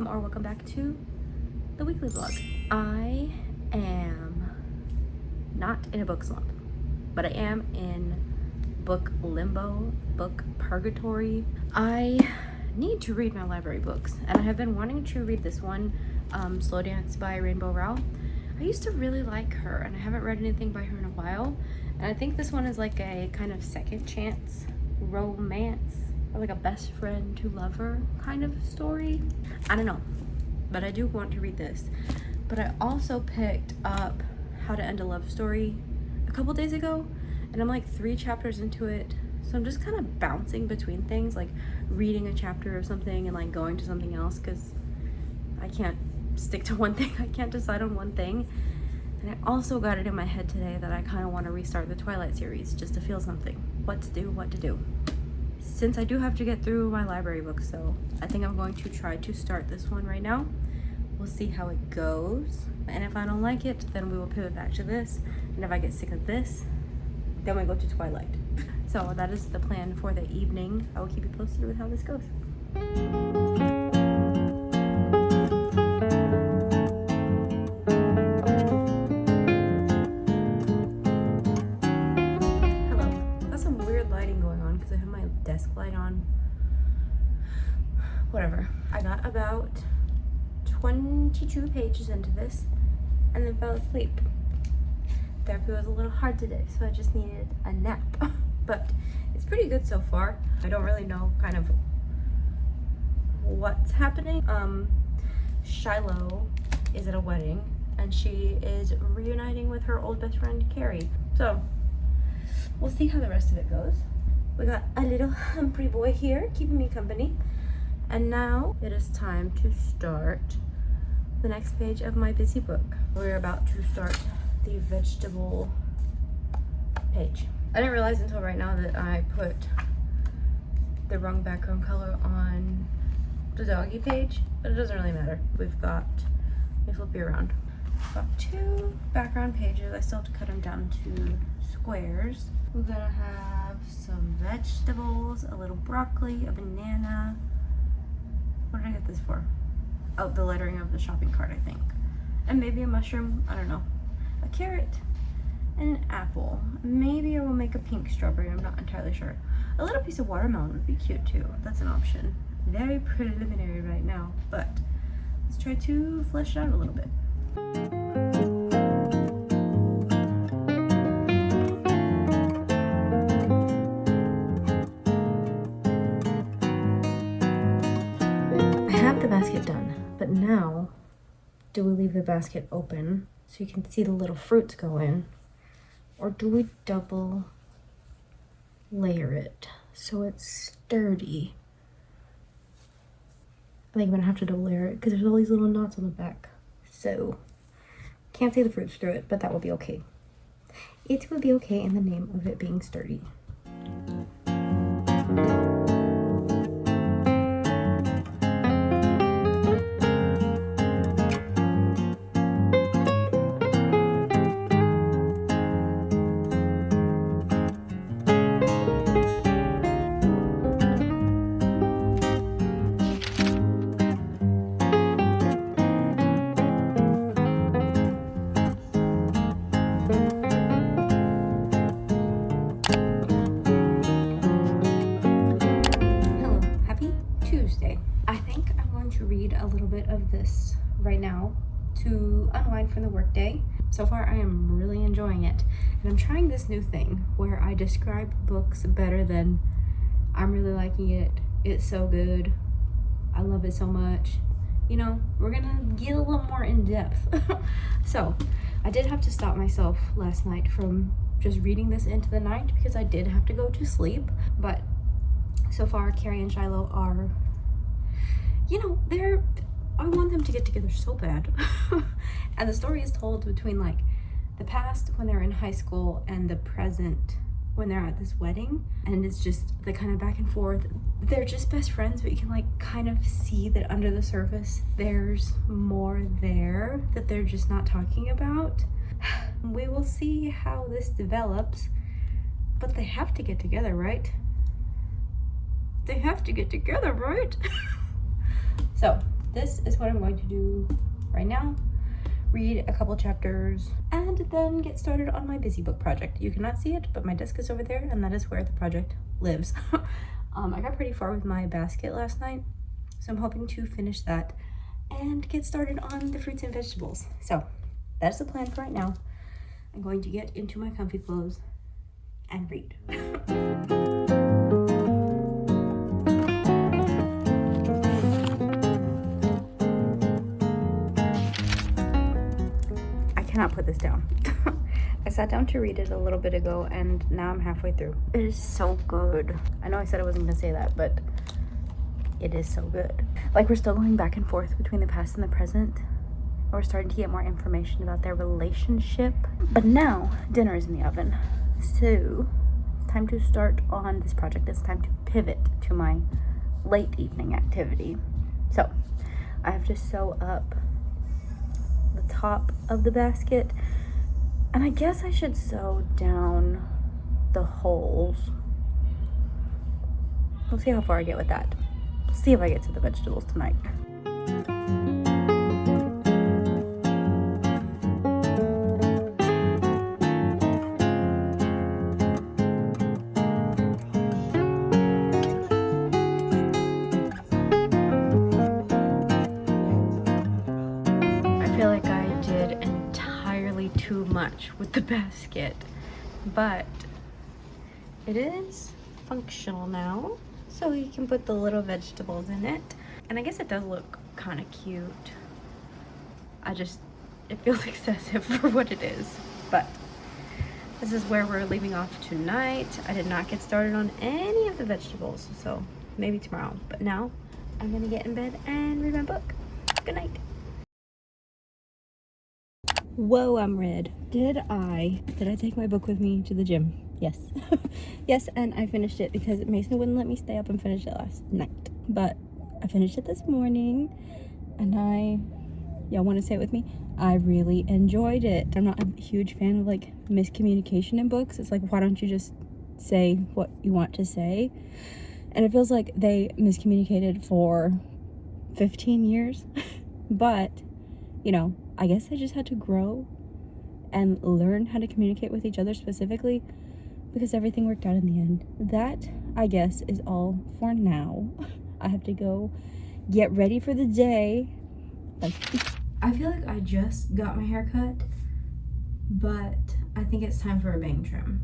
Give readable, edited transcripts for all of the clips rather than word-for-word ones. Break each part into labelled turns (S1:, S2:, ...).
S1: welcome back to the weekly vlog. I am not in a book slump, but I am in book limbo, book purgatory. I need to read my library books, and I have been wanting to read this one, Slow Dance by Rainbow Rowell. I used to really like her, and I haven't read anything by her in a while, and I think this one is like a kind of second chance romance, or like a best friend to lover kind of story. I don't know, but I do want to read this. But I also picked up How to End a Love Story a couple days ago, and I'm like 3 chapters into it, so I'm just kind of bouncing between things, like reading a chapter of something and like going to something else, because I can't stick to one thing. I can't decide on one thing. And I also got it in my head today that I kind of want to restart the Twilight series just to feel something, what to do, since I do have to get through my library books. So I think I'm going to try to start this one right now. We'll see how it goes, and if I don't like it, then we will pivot back to this, and if I get sick of this, then we go to Twilight. So that is the plan for the evening. I will keep you posted with how this goes. Desk light on. Whatever. I got about 22 pages into this and then fell asleep. Therapy was a little hard today, so I just needed a nap. But it's pretty good so far. I don't really know kind of what's happening. Shiloh is at a wedding and she is reuniting with her old best friend Carrie. So we'll see how the rest of it goes. We got a little Humphrey boy here keeping me company. And now it is time to start the next page of my busy book. We're about to start the vegetable page. I didn't realize until right now that I put the wrong background color on the doggy page, but it doesn't really matter. Let me flip you around. Got 2 background pages. I still have to cut them down to squares. We're gonna have some vegetables, a little broccoli, a banana. What did I get this for? Oh, the lettering of the shopping cart, I think. And maybe a mushroom, I don't know. A carrot and an apple. Maybe I will make a pink strawberry, I'm not entirely sure. A little piece of watermelon would be cute too. That's an option. Very preliminary right now, but let's try to flesh it out a little bit. The basket done, but now do we leave the basket open so you can see the little fruits go in, or do we double layer it so it's sturdy? I think I'm gonna have to double layer it because there's all these little knots on the back, so can't see the fruits through it, but that will be okay. It will be okay in the name of it being sturdy. A little bit of this right now to unwind from the workday. So far I am really enjoying it, and I'm trying this new thing where I describe books better than I'm really liking it, it's so good, I love it so much. You know, we're gonna get a little more in depth. So I did have to stop myself last night from just reading this into the night because I did have to go to sleep. But so far Carrie and Shiloh are, you know, I want them to get together so bad. And the story is told between like the past when they're in high school and the present when they're at this wedding, and it's just the kind of back and forth. They're just best friends, but you can like kind of see that under the surface there's more there that they're just not talking about. We will see how this develops, but they have to get together, right? They have to get together, right? So this is what I'm going to do right now. Read a couple chapters and then get started on my busy book project. You cannot see it, but my desk is over there and that is where the project lives. I got pretty far with my basket last night, so I'm hoping to finish that and get started on the fruits and vegetables. So that's the plan for right now. I'm going to get into my comfy clothes and read. I cannot put this down. I sat down to read it a little bit ago and now I'm halfway through. It is so good. I know I said I wasn't gonna say that, but it is so good. Like, we're still going back and forth between the past and the present. We're starting to get more information about their relationship. But now dinner is in the oven. So it's time to start on this project. It's time to pivot to my late evening activity. So I have to sew up the top of the basket. And I guess I should sew down the holes. We'll see how far I get with that. See if I get to the vegetables tonight. I feel like I did entirely too much with the basket, but it is functional now. So you can put the little vegetables in it. And I guess it does look kind of cute. It feels excessive for what it is. But this is where we're leaving off tonight. I did not get started on any of the vegetables, so maybe tomorrow. But now I'm gonna get in bed and read my book. Good night. Whoa, I'm red. Did I take my book with me to the gym? Yes. Yes, and I finished it because Mason wouldn't let me stay up and finish it last night. But I finished it this morning, and y'all want to say it with me? I really enjoyed it. I'm not a huge fan of like miscommunication in books. It's like, why don't you just say what you want to say? And it feels like they miscommunicated for 15 years. But, you know, I guess they just had to grow and learn how to communicate with each other specifically, because everything worked out in the end. That, I guess, is all for now. I have to go get ready for the day. I feel like I just got my hair cut, but I think it's time for a bang trim.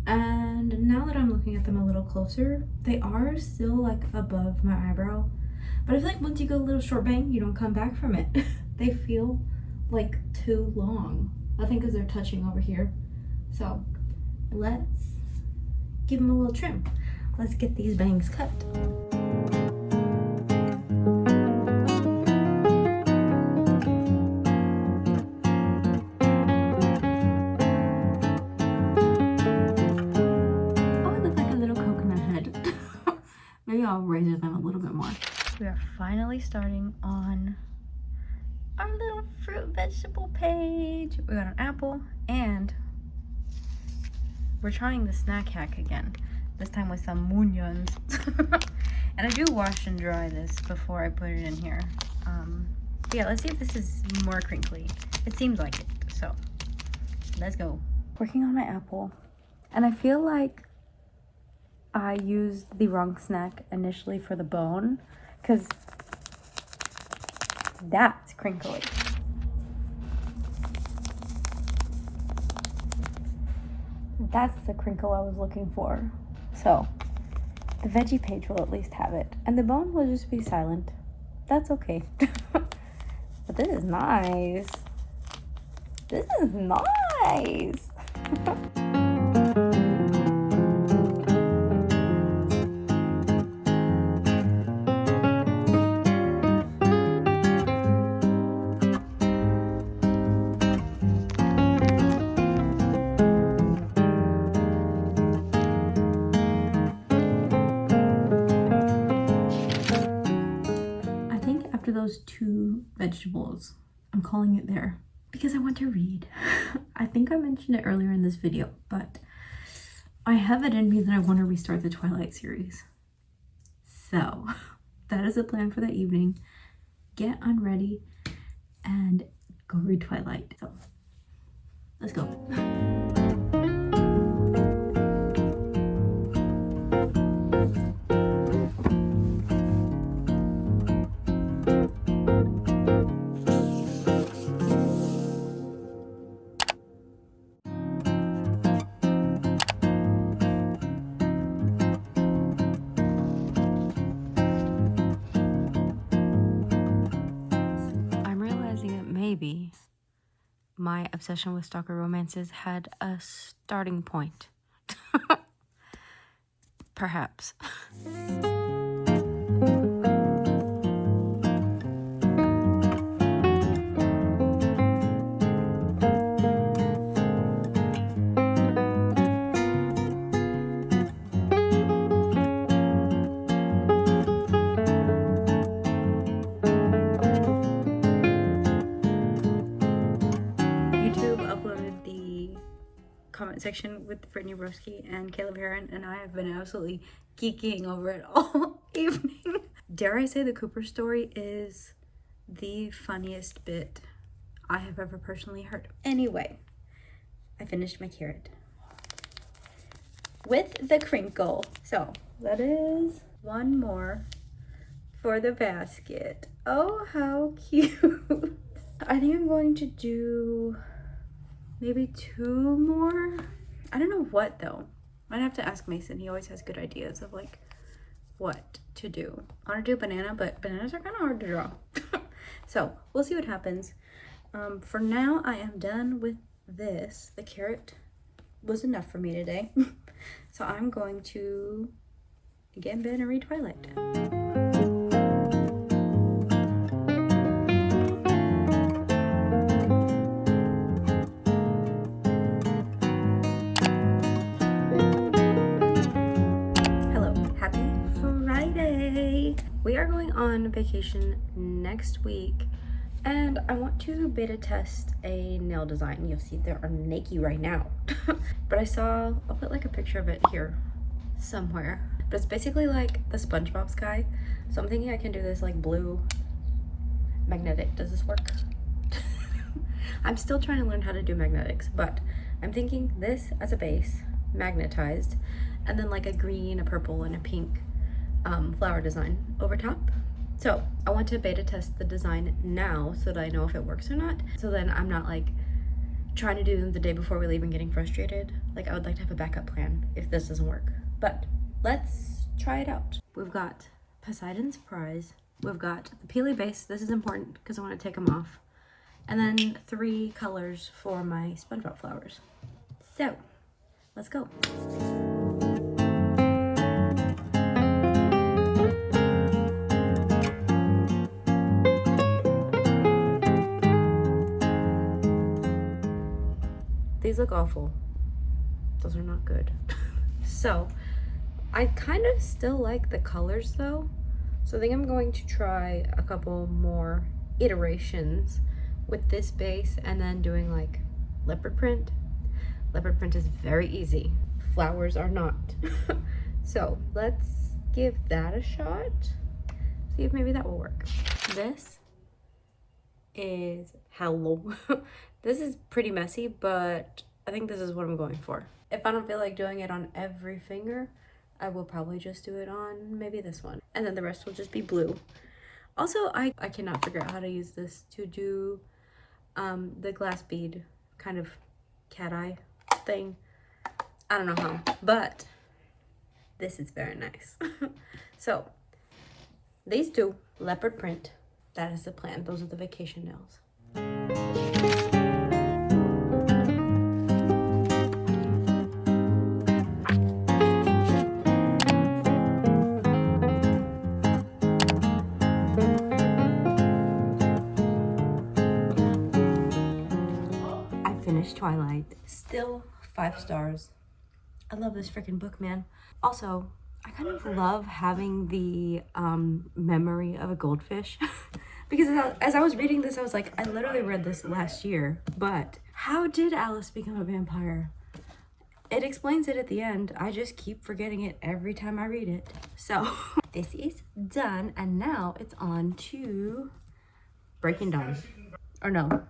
S1: And now that I'm looking at them a little closer, they are still like above my eyebrow. But I feel like once you go a little short bang, you don't come back from it. They feel like too long. I think because they're touching over here. So let's give them a little trim. Let's get these bangs cut. Oh, it looks like a little coconut head. Maybe I'll razor them a little bit more. We are finally starting on our little fruit vegetable page. We got an apple, and we're trying the snack hack again, this time with some onions. And I do wash and dry this before I put it in here. But yeah, let's see if this is more crinkly. It seems like it, so let's go. Working on my apple, and I feel like I used the wrong snack initially for the bone, because that's crinkly. That's the crinkle I was looking for. So the veggie page will at least have it, and the bone will just be silent. That's okay. But this is nice. This is nice. Those two vegetables, I'm calling it there because I want to read. I think I mentioned it earlier in this video, but I have it in me that I want to restart the Twilight series. So that is the plan for the evening. Get unready and go read Twilight. So let's go. Maybe my obsession with stalker romances had a starting point. Perhaps. Comment section with Brittany Broski and Caleb Heron, and I have been absolutely geeking over it all evening. Dare I say the Cooper story is the funniest bit I have ever personally heard. Anyway, I finished my carrot with the crinkle. So that is one more for the basket. Oh, how cute. I think I'm going to do maybe 2 more. I don't know what though. I'd have to ask Mason. He always has good ideas of like what to do. I want to do banana, but bananas are kind of hard to draw. So we'll see what happens. For now, I am done with this. The carrot was enough for me today. So I'm going to get in bed and read Twilight. We are going on vacation next week, and I want to beta test a nail design. You'll see there are Nike right now. But I'll put like a picture of it here somewhere. But it's basically like the SpongeBob sky. So I'm thinking I can do this like blue magnetic. Does this work? I'm still trying to learn how to do magnetics, but I'm thinking this as a base, magnetized, and then like a green, a purple, and a pink flower design over top. So I want to beta test the design now so that I know if it works or not. So then I'm not like trying to do them the day before we leave and getting frustrated. Like I would like to have a backup plan if this doesn't work. But let's try it out. We've got Poseidon's Prize. We've got the peely base. This is important because I want to take them off. And then 3 colors for my SpongeBob flowers. So let's go. These look awful. Those are not good. So I kind of still like the colors though. So I think I'm going to try a couple more iterations with this base and then doing like leopard print. Leopard print is very easy. Flowers are not. So let's give that a shot. See if maybe that will work. This is hello. This is pretty messy, but I think this is what I'm going for. If I don't feel like doing it on every finger, I will probably just do it on maybe this one. And then the rest will just be blue. Also, I cannot figure out how to use this to do the glass bead kind of cat eye thing. I don't know how, but this is very nice. So these 2, leopard print, that is the plan. Those are the vacation nails. Twilight. Still 5 stars. I love this freaking book, man. Also, I kind of love having the memory of a goldfish. Because as I was reading this, I was like, I literally read this last year, but how did Alice become a vampire? It explains it at the end. I just keep forgetting it every time I read it. So this is done, and now it's on to Breaking Dawn. Or no,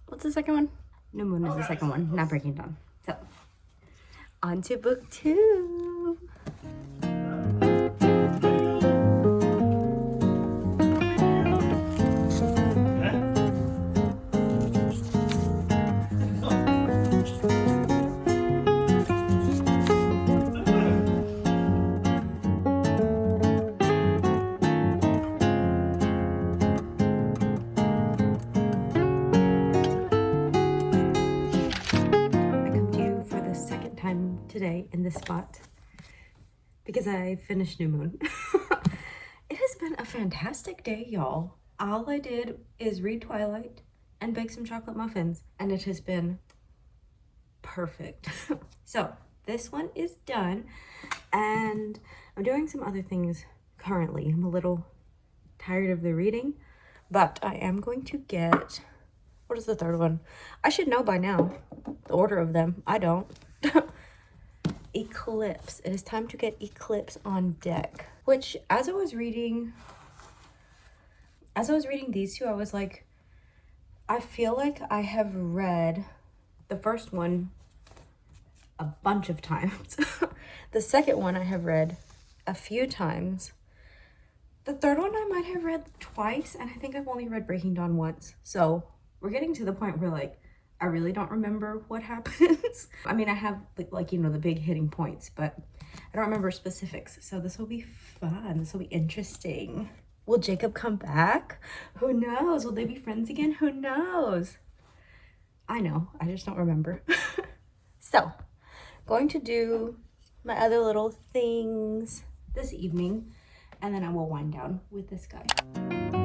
S1: what's the second one? New Moon is the second one, not Breaking Dawn. So on to book 2. Today in this spot because I finished New Moon. It has been a fantastic day, y'all. All I did is read Twilight and bake some chocolate muffins, and it has been perfect. So this one is done, and I'm doing some other things currently. I'm a little tired of the reading, but I am going to get, what is the third one? I should know by now the order of them. I don't. Eclipse. It is time to get Eclipse on deck. Which, as I was reading these two, I was like, I feel like I have read the first one a bunch of times. The second one I have read a few times. The third one I might have read twice, and I think I've only read Breaking Dawn once. So we're getting to the point where, like, I really don't remember what happens. I mean, I have like, you know, the big hitting points, but I don't remember specifics. So this will be fun. This will be interesting. Will Jacob come back? Who knows? Will they be friends again? Who knows? I know, I just don't remember. So, going to do my other little things this evening, and then I will wind down with this guy.